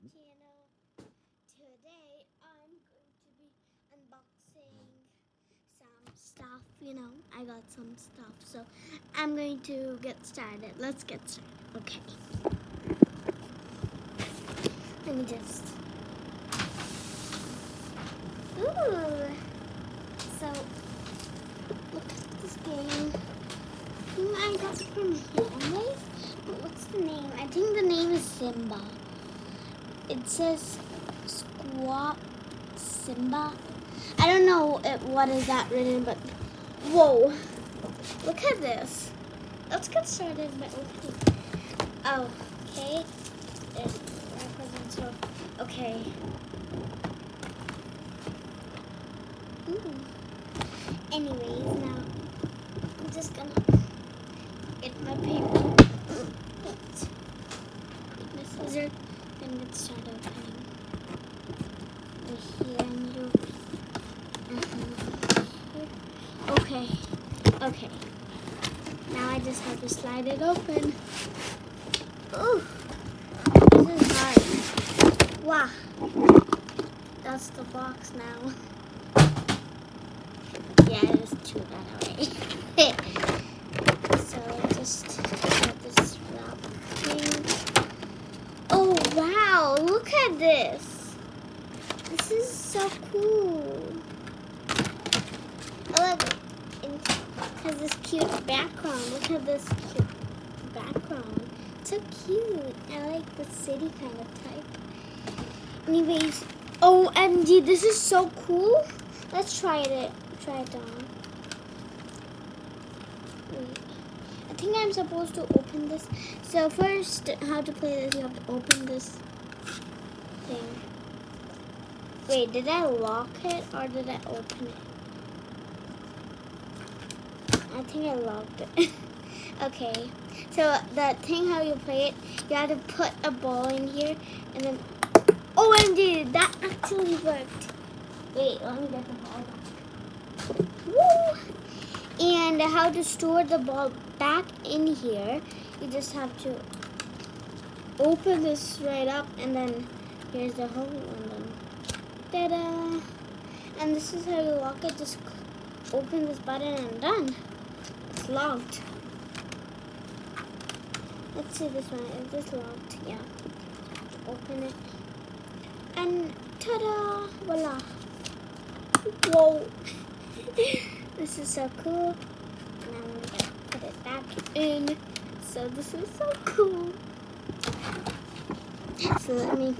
channel. Today I'm going to be unboxing some stuff. I got some stuff. So I'm going to get started. Let's get started. Okay. Let me just. Ooh. So look at this game. I got it from Handmade. What's the name? I think the name is Simba. It says Squat Simba. I don't know what is that written, but whoa! Look at this. Let's get started by opening. Oh, okay. There's represents. Okay. Ooh. Anyways, now I'm just gonna get my paper. Get my scissors and get started opening. Here and you. Okay. Okay. Now I just have to slide it open. Ooh. This is hard. Wow. That's the box now. Yeah, I just threw that away. So just have this wrap thing. Oh wow, look at this. This is so cool. Oh, look, it has this cute background. Look at this cute background. So cute. I like the city kind of type. Anyways, OMG, this is so cool. Let's try it on. Wait. I think I'm supposed to open this. So first, how to play this, you have to open this thing. Wait, did I lock it or did I open it? I think I locked it. Okay, so the thing how you play it, you have to put a ball in here and then, OMG, that actually worked. Wait, let me get the ball back. Woo! And how to store the ball back in here, you just have to open this right up and then here's the hole and then ta-da! And this is how you lock it. Just open this button and done. It's locked. Let's see this one. Is this locked? Yeah. Open it. And ta-da! Voila! Whoa! This is so cool. And I'm gonna put it back in. So this is so cool. So let me